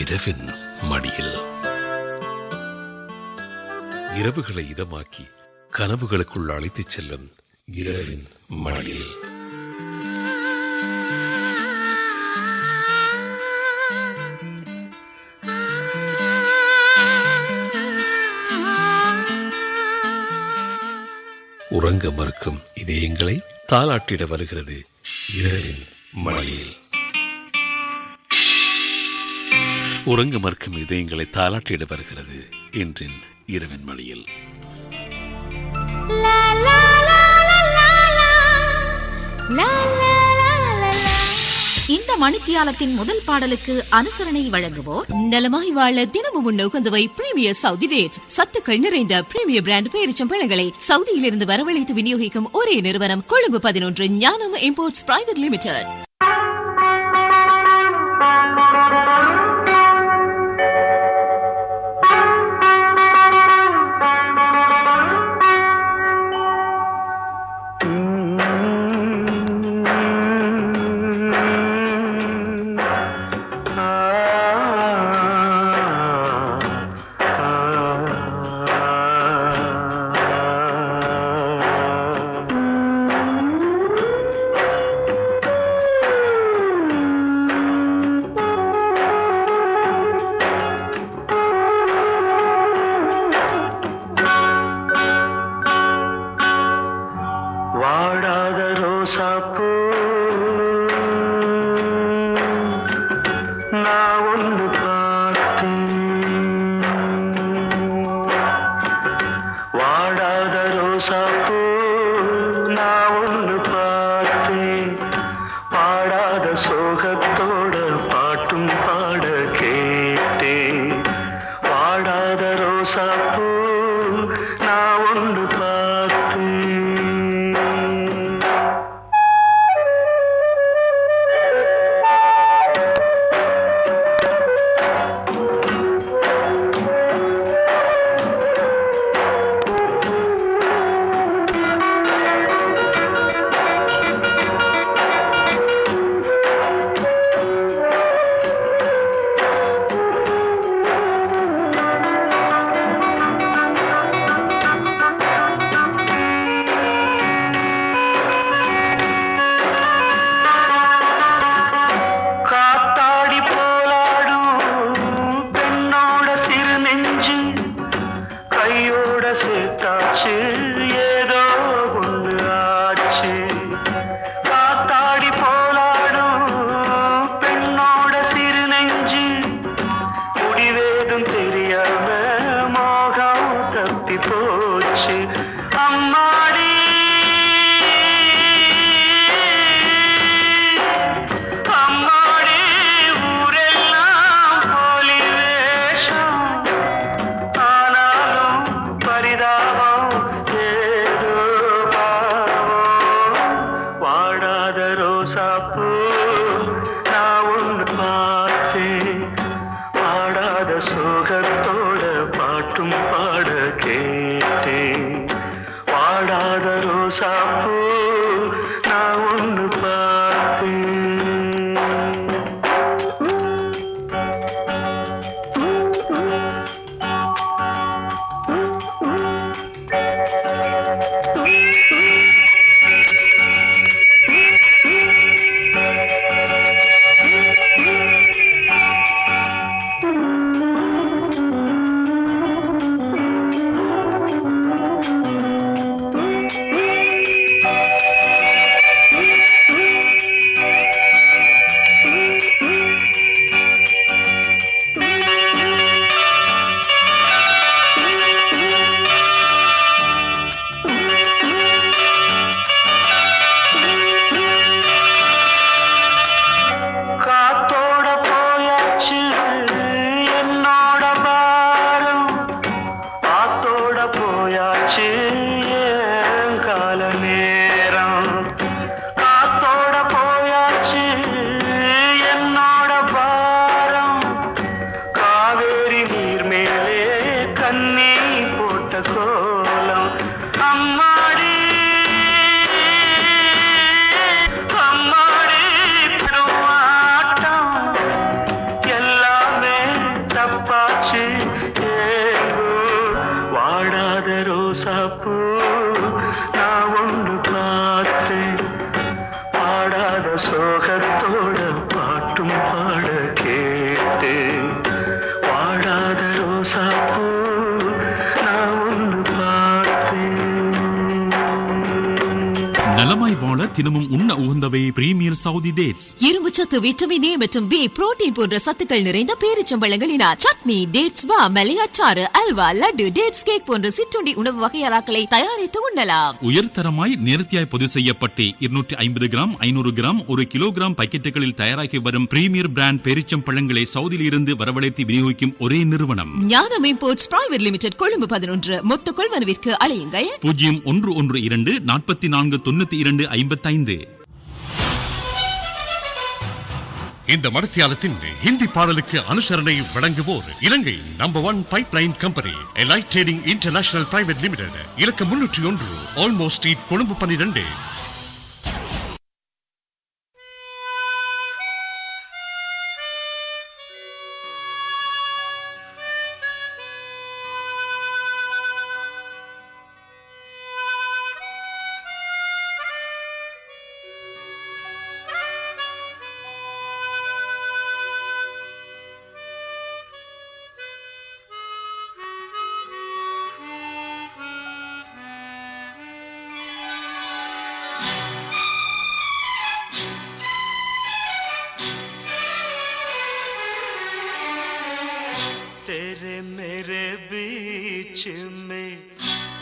இரவின் மடியில். இரவுகளை இதமாக்கி கனவுகளுக்குள் அழைத்துச் செல்லும் இரவின் மடியில். உறங்க மறுக்கும் இதயங்களை தாலாட்டிட வருகிறது இரவின் மடியில். உறங்க மறுக்கும் இதயங்களை தாலாட்டிட வருகிறது இன்றின் இரவின் மடியில். இந்த மணித்தியாலத்தின் முதல் பாடலுக்கு அனுசரணை வழங்குவோர் நலமாய் வாழ தினமும் உகந்தவை பிரீமியர் சவுதி டேட்ஸ். சத்துக்கள் நிறைந்த பிரீமியர் பிராண்ட் பேரிச்சம்பழங்களை சவுதியிலிருந்து வரவழைத்து விநியோகிக்கும் ஒரே நிறுவனம் கொழும்பு 11 ஞானம் இம்போர்ட்ஸ் பிரைவேட் லிமிடெட். தினமும் உண்ண உகந்தவை பிரீமியர் சவுதி டேட்ஸ். இரும்பு சத்து, விட்டமின் ஏ மற்றும் பி, புரோட்டீன் போன்ற சத்துக்கள் நிறைந்த பேரிச்சம்பழங்களினால் சட்னி, டேட்ஸ் பா, மலையாச்சாறு, அல்வா, லட்டு, டேட்ஸ் கேக் போன்ற சிற்றுண்டி உணவு வகையறாக்களை தயாரித்து உண்ணலாம். உயர்தரமாய் நேர்த்தியாய் பொது செய்யப்பட்டு 250 கிராம், 500 கிராம், 1 கிலோகிராம் பாக்கெட்டுகளில் தயாராகி வரும் பிரீமியர் பிராண்ட் பேரிச்சம்பழங்களை சவுதியில் இருந்து வரவழைத்து விநியோகிக்கும் ஒரே நிறுவனம் ஞானம் இம்போர்ட்ஸ் பிரைவேட் லிமிடெட், கொழும்பு 11. மொத்த கொள்வனவிற்கு அழையுங்கள் 0112 44 92 55. இந்த மணித்தியாலத்தின் ஹிந்தி பாடலுக்கு அனுசரணை வழங்குவோர் இலங்கை number 1 pipeline company Elite Trading International Private Limited, இலக்கம் 301 ஆல்மோஸ்ட் ஸ்ட்ரீட், கொழும்பு 12.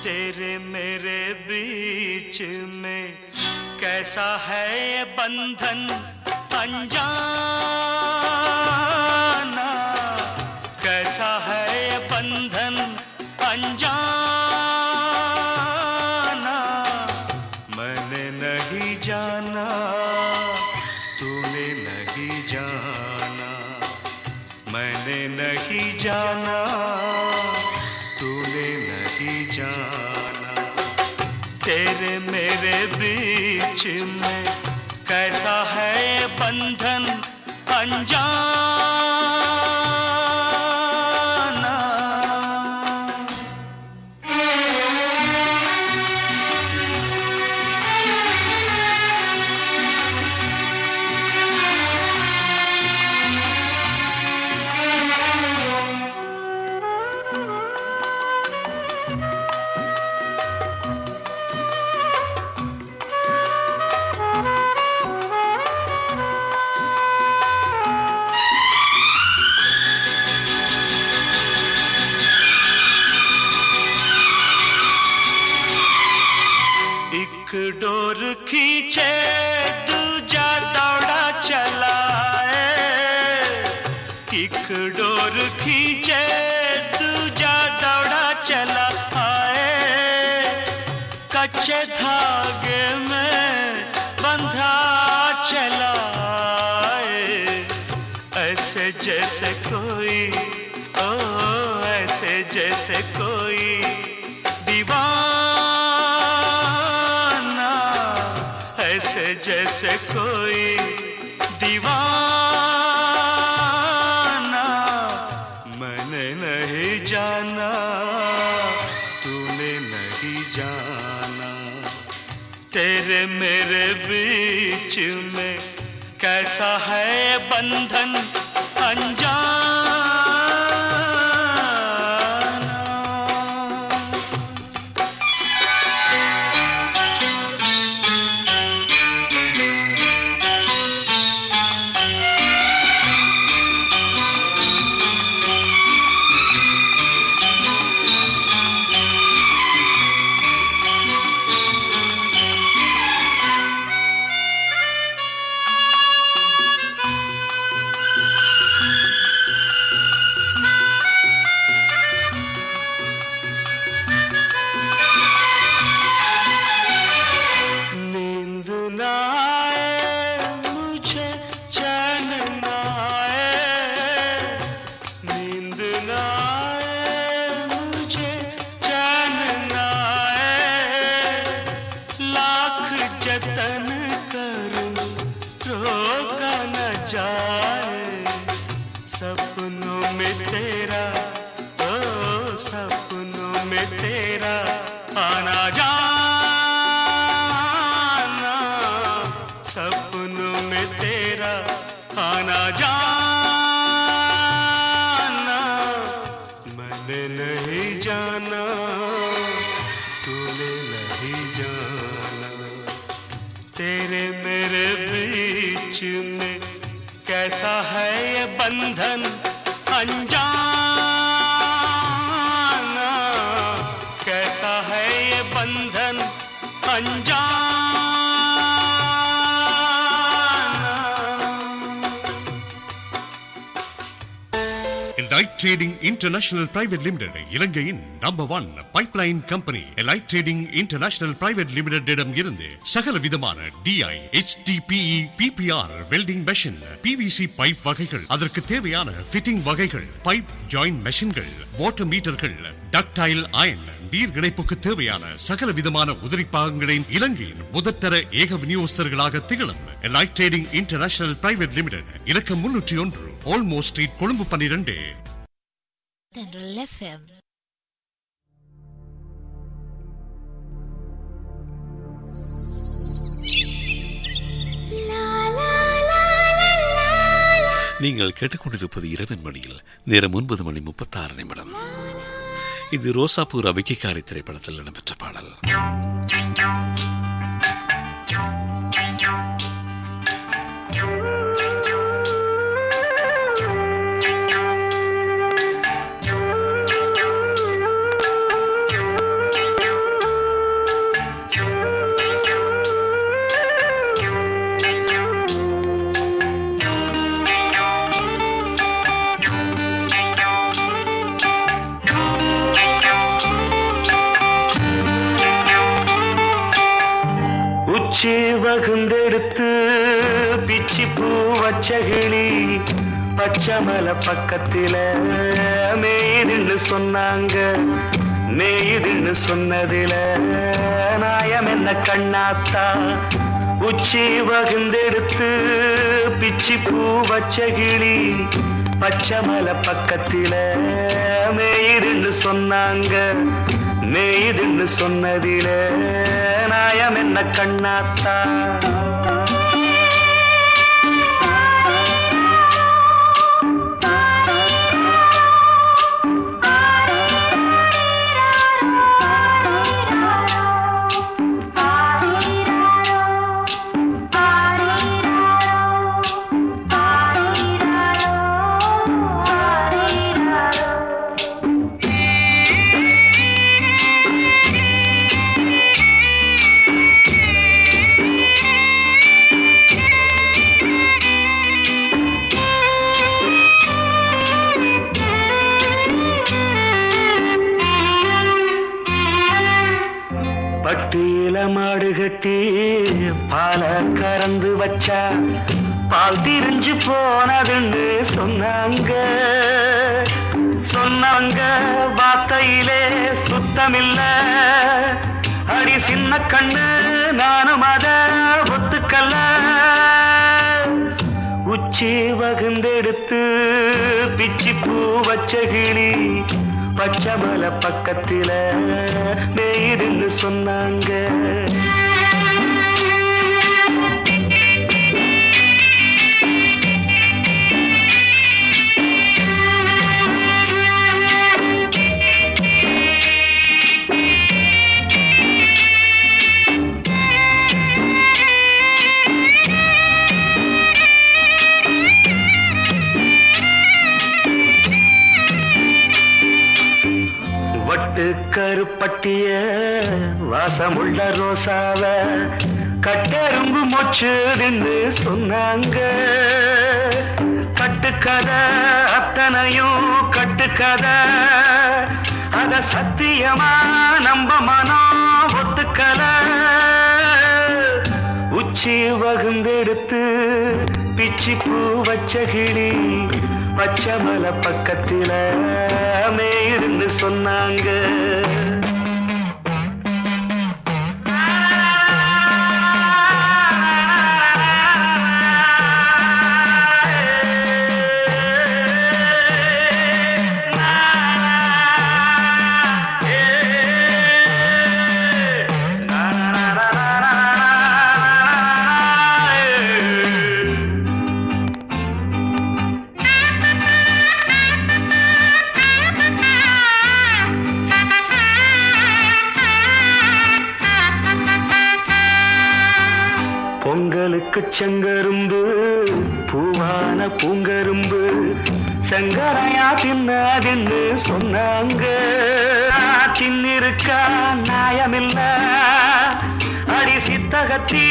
तेरे मेरे बीच में कैसा है ये बंधन अनजाना, कैसा है ये बंधन अनजाना, मैंने नहीं जाना, तूने नहीं जाना, मैंने नहीं जाना, तूने नहीं जाना, तेरे मेरे बीच में कैसा है बंधन अनजाना। डोर खींचे दूजा दौड़ा चलाए, एक डोर खींचे दूजा दौड़ा चला आए, कच्चे धागे में बंधा चला आए, ऐसे जैसे कोई ओ ऐसे जैसे कोई दीवाना, ऐसे जैसे कोई दीवाना, मैंने नहीं जाना, तूने नहीं जाना, तेरे मेरे बीच में कैसा है बंधन अनजाना। सपनों में तेरा ओ सपनों में तेरा आना जाना, सपनों में तेरा आना जाना, मैंने नहीं जाना, तूने नहीं जाना, तेरे कैसा है ये बंधन अनजाना, कैसा है ये बंधन अनजाना। Elite Trading International Private Limited இலங்கையின் number 1 pipeline company. Elite Trading International Private Limited இடம் இருந்து சகல விதமான DI, HDPE, PPR, welding machine, PVC pipe வகைகள், அதற்கு தேவையான ஃபிட்டிங் வகைகள், பைப் ஜாயிண்ட் மெஷின்கள், வாட்டர் மீட்டர்கள், டக்டைல் அயர்ன், நீர் இணைப்புக்கு தேவையான சகல விதமான உதிரி பாகங்களின் இலங்கையின் முதற்தர ஏக விநியோகஸ்தர்களாக திகழும் Elite Trading International Private Limited இலக்கம் 301 ஆல்மோஸ்ட் ஸ்ட்ரீட், கொழும்பு 12. தென்றல் FM. நீங்கள் கேட்டுக்கொண்டிருப்பது இரவின் மணியில் நேரம் 9:36. இது ரோசாப்பூர் அபிக்கைக்காரி திரைப்படத்தில் இடம்பெற்ற பாடல். உச்சி வகுந்தெடுத்து பிச்சி பூ வச்ச கிளி பச்சமல பக்கத்தில மேயுதுன்னு சொன்னாங்க. மேயுதுன்னு சொன்னதில நாயம் என்ன கண்ணாத்தா. உச்சி வகுந்தெடுத்து பிச்சி பூ வச்ச கிளி பச்சமல பக்கத்தில மேயுதுன்னு சொன்னாங்க. மேயுதுன்னு சொன்னதில நாயம் என்ன கண்ணாத்தா. பட்டியில மாடு கட்டி பால கறந்து வச்சா பால் திரிஞ்சு போனதுன்னு சொன்னாங்க. சொன்னாங்க வார்த்தையிலே சுத்தமில்ல. அடி சின்ன கண்ணு நானும் அத ஒத்துக்கல்ல. உச்சி வகுந்தெடுத்து பிச்சி பூ வச்ச கிளி பச்சமல பக்கத்தில மேயுதுன்னு சொன்னாங்க. வட்டு கருப்பட்டிய வாசமுள்ள ரோசாவ கட்டெரும்பு மொச்சுதுன்னு சொன்னாங்க. கட்டுக்கதை அத்தனையும் கட்டுக்கதை, அத சத்தியமா நம்ப மனம் ஒத்துக்கல. உச்சி வகுந்தெடுத்து பிச்சி பூ வச்ச கிளி பச்சமல பக்கத்தில மேயுதுன்னு சொன்னாங்க. நாக்கு செங்கரும்பு பூவான பூங்கரும்பு செங்கரையா தின்னு சொன்னாங்க. தின்னிருக்கா நியாயமில்ல அடி சித்தகத்தி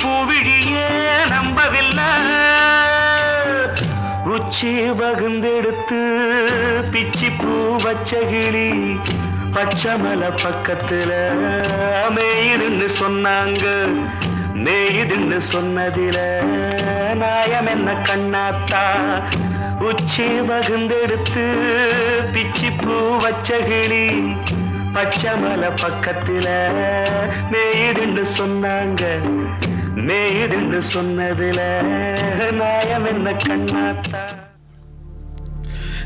பூவிழியே நம்பவில்லை. உச்சி வகுந்தெடுத்து பிச்சி பூ வச்ச கிளி பச்சமலை பக்கத்துல மேயுதுன்னு சொன்னாங்க. மேயுதுன்னு சொன்னதில நாயம் என்ன கண்ணாத்தா. உச்சி வகுந்தெடுத்து பிச்சி பூ வச்ச கிளி பச்சமலை பக்கத்துல மேயுதுன்னு சொன்னாங்க. மேயுதுன்னு சொன்னதில நாயம் என்ன கண்ணாத்தா.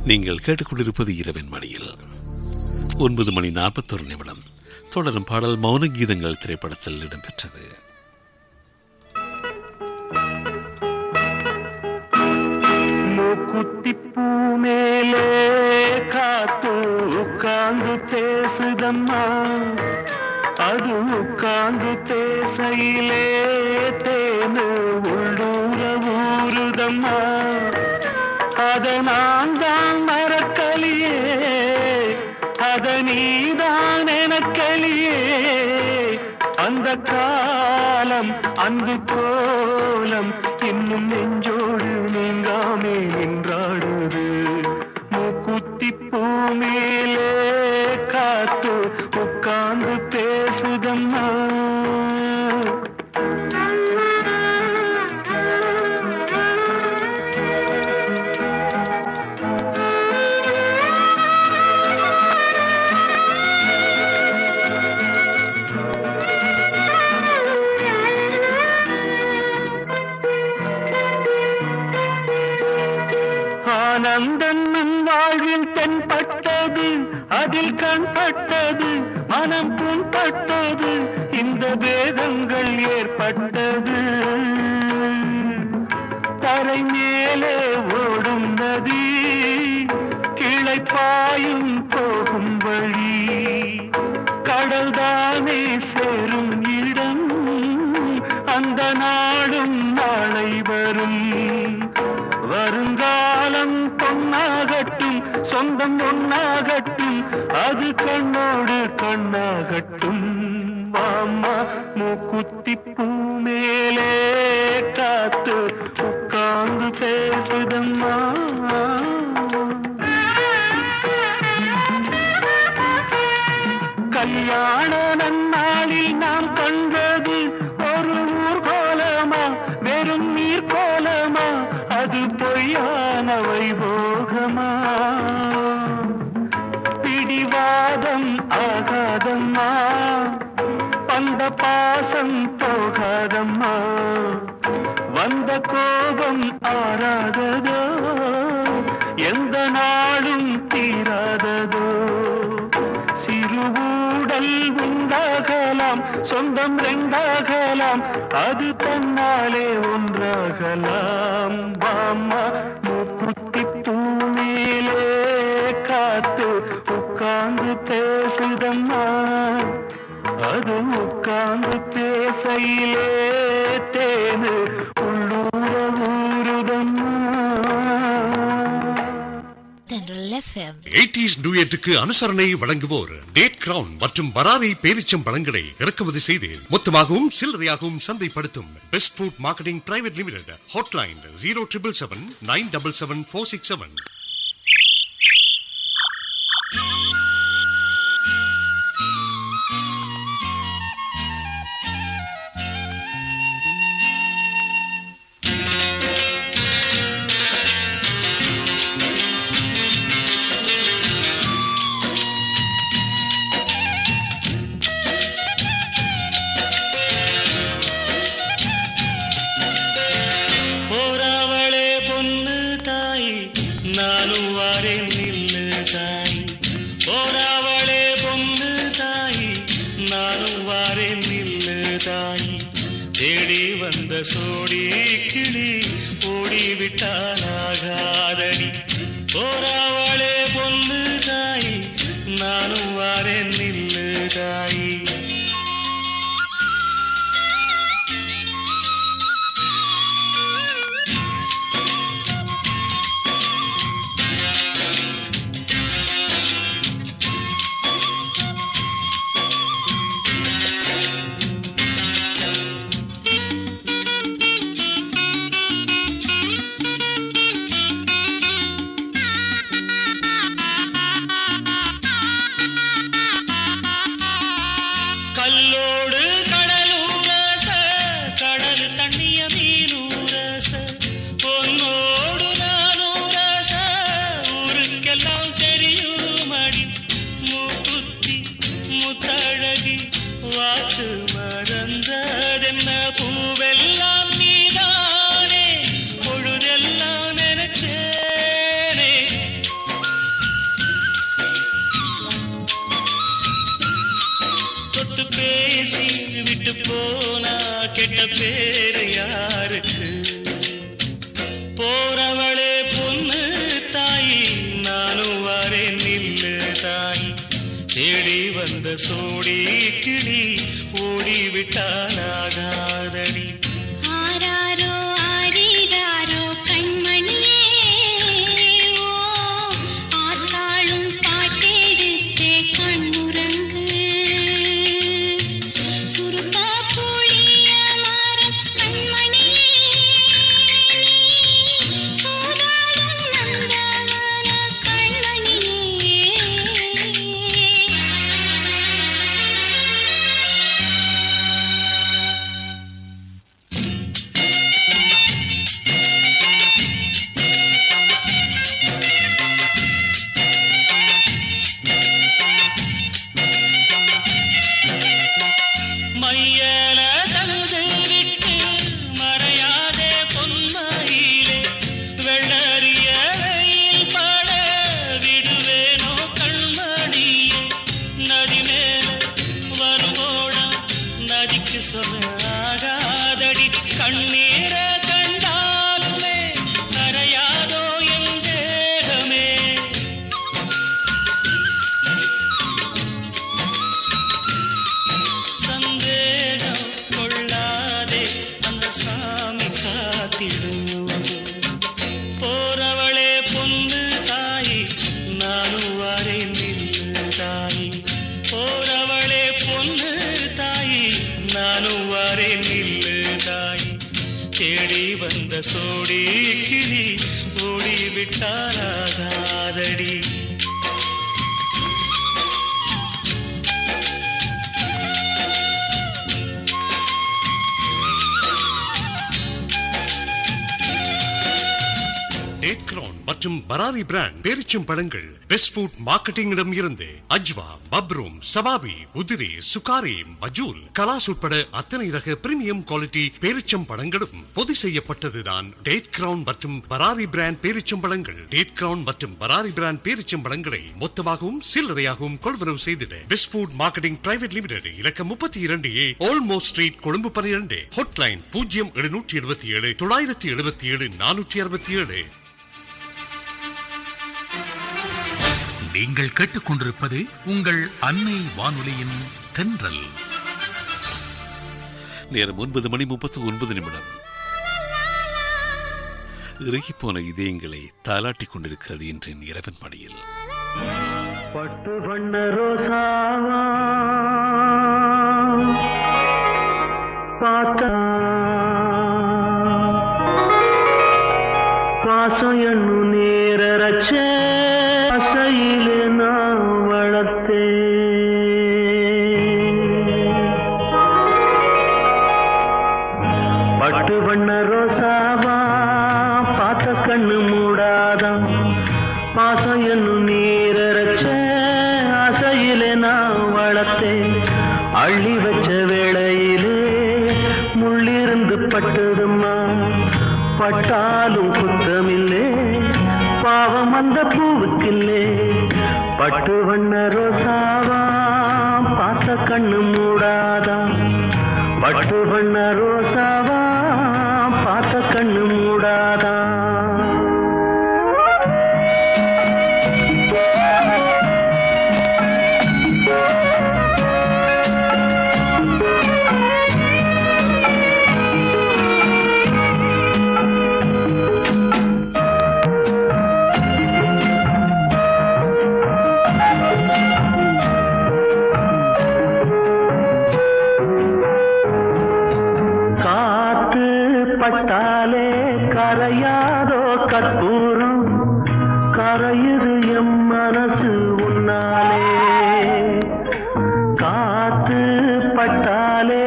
நீங்கள் கேட்டுக்கொண்டிருப்பது இரவின் மணியில் 9:41. தொடரும் பாடல் மௌன கீதங்கள் திரைப்படத்தில் இடம்பெற்றது. மூக்குத்திப்பூ மேலே காத்து உட்கார்ந்து பேசுதம்மா. அது உட்கார்ந்து பேசையிலே தேனு உள்ளூர ஊருதம்மா. அத நான் தான் மறக்கலியே, அத நீதான் எனக்கலியே. அந்த காலம் அன்பு கோலம் இன்னும் நெஞ்சோடு நீங்காமே நின்றாடுது. மூக்குத்தி பூ மேலே காத்து உட்கார்ந்து பேசுதம்மா. ஆனந்தன் வாழ்வில் தென்பட்டது, அதில் கண்பட்டது, மனம் புண்பட்டது, இந்த வேதங்கள் ஏற்பட்டது. தரை மேலே ஓடும் நதி, கிளை பாயும் போகும் வழி, கடல் தானே சேரும் இடம், அந்த நாடும் நாளை வரும். வருங்காலம் பொன்னாகட்டும், சொந்தம் ஒன்னாகட்டும், அது கண்ணோடு கண்ணாகட்டும். மாமா மூக்குத்தி பூ மேலே காத்து உட்கார்ந்து பேசுதம்மா. கல்யாண நன்னாளில் நாம் கண்டது ஒரு ஊர்கோலமா, வெறும் நீர் கோலமா, அது பொய்யான வைபோகமா. பிடிவாதம் ஆகாதம்மா, வந்த பாசம் போகாதம்மா, வந்த கோபம் ஆறாததோ, எந்த நாளும் தீராததோ. சிறுவூடல் உண்டாகலாம், சொந்தம் ரெண்டாகலாம், அது தன்னாலே ஒன்றாகலாம். வாம்மா மூக்குத்தி பூ மேலே காத்து உட்கார்ந்து பேசுதம்மா. அது உட்கார்ந்து பேசையிலே தேனு உள்ளூர ஊருதம்மா. 80s டூயட்டுக்கு அனுசரணை வழங்குவோர் டேட் கிரவுன் மற்றும் பராரி பேரிச்சம் பழங்களை இறக்குமதி செய்து மொத்தமாகவும் சில்லறையாகவும் சந்தைப்படுத்தும் Best Food Marketing Private Limited. Hotline 0777 977 467. சோடி கிளி ஓடிவிட்டானாகாதடி. போராவளே பொண்ணு தாய், நானும் வாரேன் நில்லு தாய். சோடி கிளி ஓடிவிட்டாலாகாதடி. ஆராரோ ஆரிராரோ கண்மணியே ஓ ஆத்தாளும் பாட்டெடுத்தே கண்ணுறங்கு சுருப்பா புளிய மரம் கண்மணியே சூதாடும் நந்தவன கண்மணியே. மையல தழுது விட்டு மறையாதே பொன்மையிலே வெள்ளறிய வெயில் பட விடுவேனோ கண்மணியே. நதி மேல வருவோடம் நதிக்கு சொல்லாகாதடி. கண்ணீர கண்டாலுமே கரையாதோ என் தேகமே. சந்தேகம் கொள்ளாதே அந்த சாமி காத்திடும். போறவளே பொண்ணு தாயி நானும் வரேன் நின்று தாயி. போறவளே பொண்ணு தாயி நானும் வரேன் நின்று தாயி. தேடி வந்த சோடி கிளி ஓடிவிட்டாலாகாதடி. டேட் கிரவுன் மற்றும் பராரி பிராண்ட் பேரிச்சம் பழங்கள் பெஸ்ட் ஃபுட் மார்க்கெட்டிங்கிடம் இருந்து அஜ்வா, பப்ரூம், சபாபி, உதிரி, சுகாரி, மஜூல், கலாஸ் உட்பட அத்தனை ரக பிரீமியம் குவாலிட்டி பேரிச்சம் பழங்களும் பொதி செய்யப்பட்டதுதான் டேட் கிரவுன் மற்றும் பராரி பிராண்ட் பேரிச்சம் பழங்கள். டேட் கிரவுன் மற்றும் பராரி பிராண்ட் பேரிச்சம் பழங்களை மொத்தமாகவும் சில்லறையாகவும் கொள்வனவு செய்திட best Food Marketing Private Limited இலக்கம் 32A ஓல்மோஸ்ட் ஸ்ட்ரீட், கொழும்பு 12. ஹாட்லைன் 0777 977 467. நீங்கள் கேட்டுக்கொண்டிருப்பது உங்கள் அன்னை வானொலியின் தென்றல். நேரம் 9:39. இறுகிப்போன இதயங்களை தாலாட்டிக் கொண்டிருக்கிறது இன்றின் இரவன் மடியில். பட்டு வண்ண ரோசாவா பார்த்தா பாசம் என்னும் நேரச்ச ஆசையிலே நான் வளர்த்தேன். பட்டு வண்ண ரோசாவா பார்த்த கண்ணு மூடாதான் பாசம் என்னும் நீரச்ச ஆசையிலே நான் வளர்த்தேன். அள்ளி வச்ச வேளையிலே முள்ளிருந்து பட்டதும்மா பட்டாலும் குத்தமில்லே பாவம் அந்த பூவுக்கில்லே. பட்டு வண்ண ரோசாவா பார்த்த கண்ணு மூடாதான் பட்டு வண்ண ரோசாவா பார்த்த கண்ணு மூடாதான். பட்டாலே கரையாதோ கற்பூரம் கரையுது எம் மனசு உன்னாலே. காத்து பட்டாலே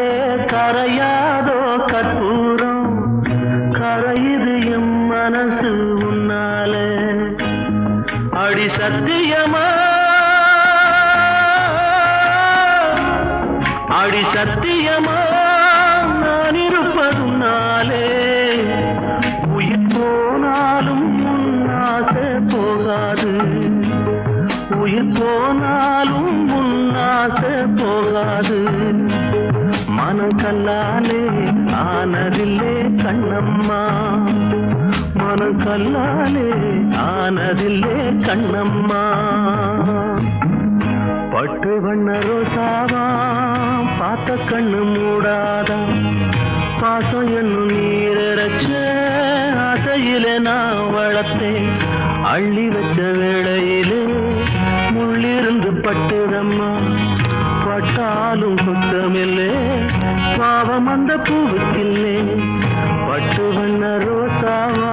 கரையாதோ கற்பூரம் கரையுது எம் மனசு உன்னாலே. அடி சத்தியமா அடி சத்தியமா நான் இருப்பதுனாலே உயிர் போனாலும் உன்னாசை போகாது. உயிர் போனாலும் உன்னாசை போகாது. மனம் கல்லாலே ஆனதில்லே கண்ணம்மா மனம் கல்லாலே ஆனதில்லே கண்ணம்மா. பட்டு வண்ண ரோசாவா பார்த்த கண்ணு மூடாதா பாசம் என்னும் நீரச்ச ஆசையில நான் வளர்த்தேன் அள்ளி வச்ச வேளையிலே முள்ளிருந்து பட்டுதம்மா பட்டாலும் குத்தமில்லே பாவம் அந்த பூவுக்கில்லே பட்டு வண்ண ரோசாவா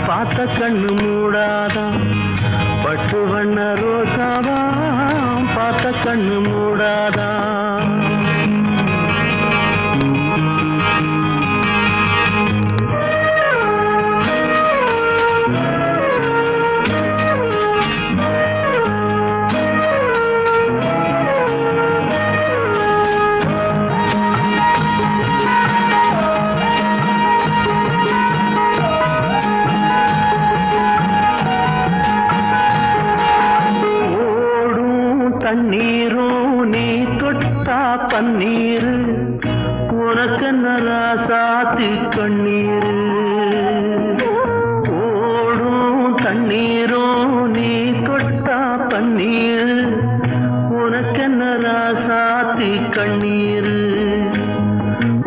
பார்த்த கண்ணு மூடாதா பட்டு வண்ண ரோசாவா பார்த்த கண்ணு மூடாதா தண்ணீரும் நீ தொட்டா பன்னீர் உனக்கு நராசாத்தி கண்ணீர் ஓடும் தண்ணீரும் நீ தொட்டா பன்னீர் உனக்கு நராசாத்தி கண்ணீர்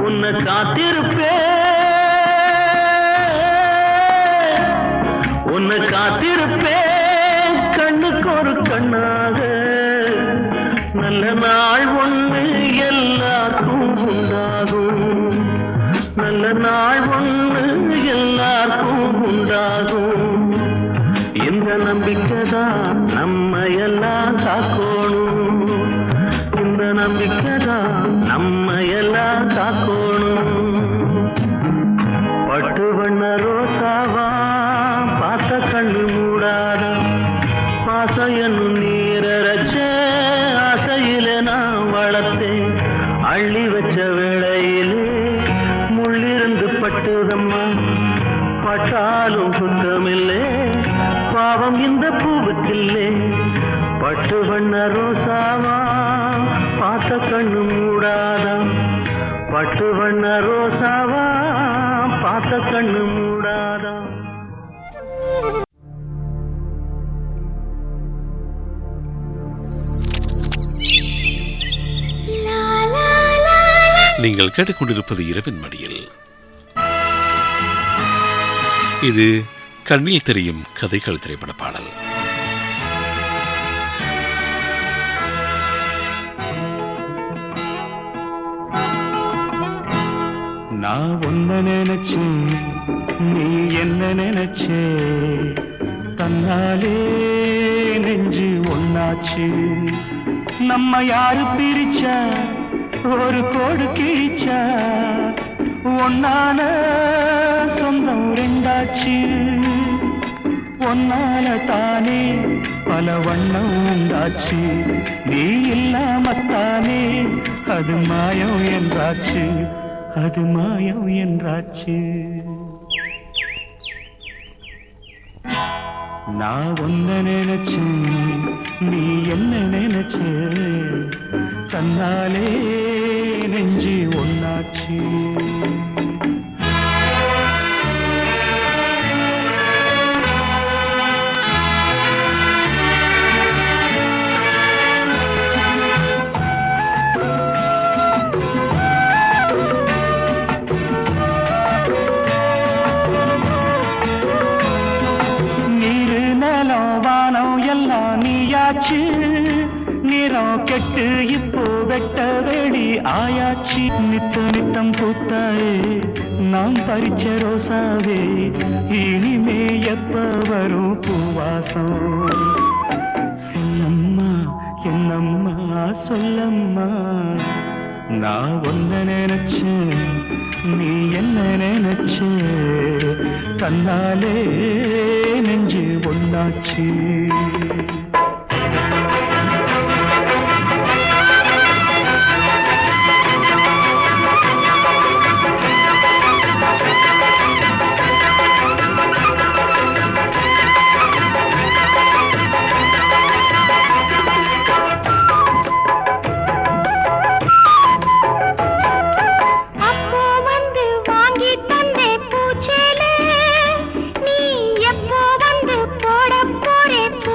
உன்னை காத்திருப்பே உன்னை காத்திருப்பே கண்ணுக்கு ஒரு கண்ணாக நல்ல நாள் ஒன்று எல்லாருக்கும் உண்டாகும் நல்ல நாள் ஒன்று எல்லாருக்கும் உண்டாகும் இந்த நம்பிக்கைதான் நம்ம எல்லாம் காக்கணும் இந்த நம்பிக்கைதான் நம்ம எல்லாம் காக்கணும் பட்டு வண்ண ரோசாவா பார்த்த கண்ணு மூடாதா பாசம் என்னும் நீரச்ச ஆசையில நான் வளர்த்தேன் அள்ளி வச்ச வேளையிலே முள்ளிருந்து பட்டுதம்மா பட்டாலும் சுத்தமில்லே பாவம் இந்த பூவுக்கில்லே பட்டு வண்ண ரோசாவா பார்த்த கண்ணு மூடாதா பட்டு வண்ண ரோசாவா பார்த்த கண்ணு மூடாதா நீங்கள் கேட்டுக்கொண்டிருப்பது இரவின் மடியில். இது கண்ணில் தெரியும் கதைகள் திரைப்பட பாடல். நான் ஒன்ன நினைச்சு நீ என்ன நினைச்சே தன்னாலே நெஞ்சு ஒன்னாச்சு நம்ம யாரு பிரிச்சா ஒரு கோடு கிழிச்சா ஒன்னான சொந்தம் ரெண்டாச்சு ஒன்னால தானே பல வண்ணம் உண்டாச்சு நீ இல்லாமத்தானே அது மாயம் என்றாச்சு அது மாயம் என்றாச்சு நான் ஒன்ன நினைச்சு நீ என்ன நினைச்சே தன்னாலே நெஞ்சு ஒன்னாச்சு நீரு நிலம் வானம் எல்லாம் நீயாச்சு நிறம் கெட்டு இப்போ வெட்ட வேடி ஆயாச்சு நித்த நித்தம் பூத்தாயே நாம் பறிச்ச ரோசாவே இனிமே எப்ப வரும் பூவாசம் சொல்லம்மா என்னம்மா சொல்லம்மா நான் ஒன்ன நினைச்சேன் நீ என்ன நினைச்சே தன்னாலே நெஞ்சு ஒன்னாச்சு பூ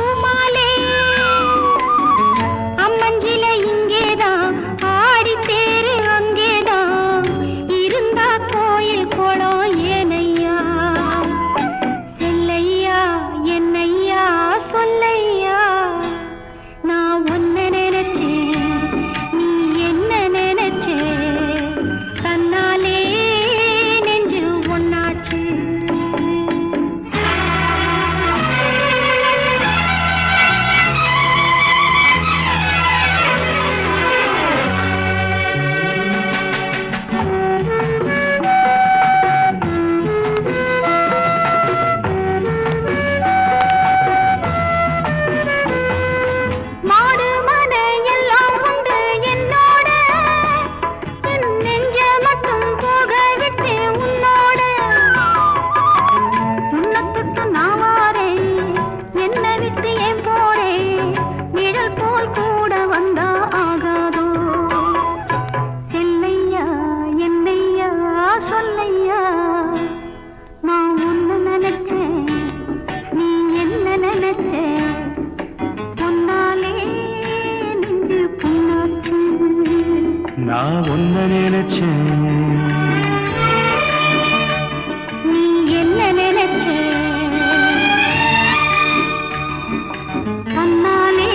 என்னையா சொல்லையா நான் ஒன்ன நினைச்சேன் நீ என்ன நினைச்சே தன்னாலே நெஞ்சு ஒன்னாச்சு மாடு மனை எல்லாம் உண்டு என்னோட என் நெஞ்ச மட்டும் போக விட்டேன் உன்னோட உன்னை தொட்டு நான் வாரேன் என்னை விட்டு ஏன் போறேன் நிழல் போல் கூட வந்தா ஆகாதோ செல்லையா என்னையா சொல்லையா நான் உன்னை நினைச்சேன் நீ என்ன நினைச்சே பொன்னாலே நின்று பொன்னாச்சு நான் ஒன்ன நினைச்சேன் நீ என்ன நினைச்சே பொன்னாலே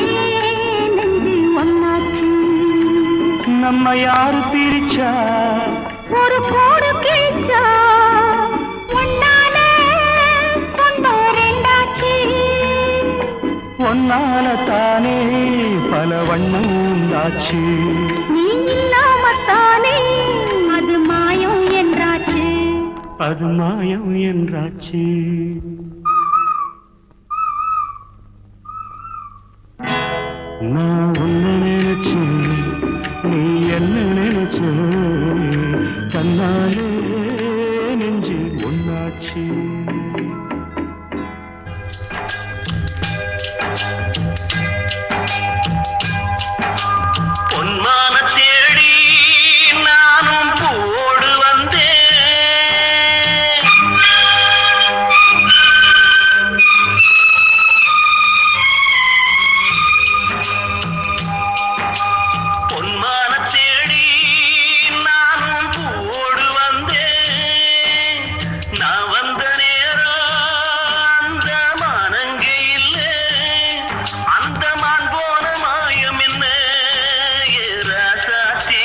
நின்று ஒன்னாச்சு நம்ம யாரு பிரிச்சா ஒரு கோடு கிழிச்சா ஒன்னாலே சொந்தம் ரெண்டாச்சு ஒன்னால தானே பல வண்ணம் உண்டாச்சு நீ இல்லாமத்தானே அது மாயம் என்றாச்சு அது மாயம் என்றாச்சு நான் ஒன்ன நினைச்சேன் நீ என்ன நினைச்ச தன்னாலே நெஞ்சு ஒன்னாச்சு பொன்மான தேடி நானும் போடு வந்தேன் பொன்மான தேடி நானும் போடு வந்தேன் நான் வந்த நேரம் அந்த மானங்கே இல்லை அந்த மான் போன மாயம் என்ன ஏராசாத்தி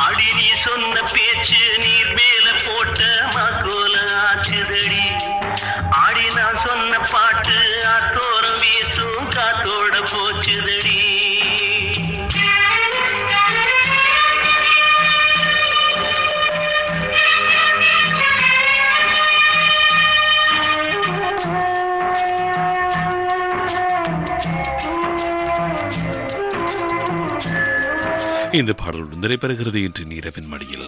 அடி நீ சொன்ன பேச்சு நீர் மேல போட்ட மாக்கோல ஆச்சுதடி ஆடி நான் சொன்ன பாட்டு ஆத்தோரம் வீசும் காத்தோட போச்சுதடி இந்த பாடலுடன் நிறைவேறுகிறது இன்று இரவின் மடியில்.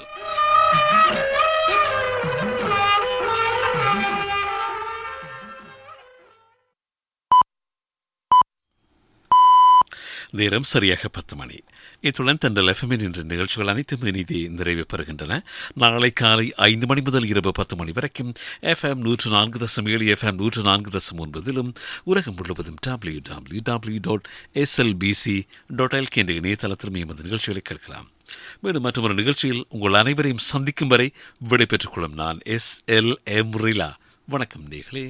நேரம் சரியாக 10 மணி. இத்துடன் தண்டல் எஃப்எம்மின் இன்று நிகழ்ச்சிகள் அனைத்தும் இனிதே நிறைவு பெறுகின்றன. நாளை காலை 5 மணி முதல் இரவு 10 மணி வரைக்கும் FM 104.7 FM 104.9 உலகம் முழுவதும் www.slbc.lk என்ற இணையதளத்திலும் எமது நிகழ்ச்சிகளை கேட்கலாம். மேலும் மற்றொரு நிகழ்ச்சியில் உங்கள் அனைவரையும் சந்திக்கும் வரை விடைபெற்றுக் கொள்ளும் நான் SLM ரிலா. வணக்கம் நேயர்களே.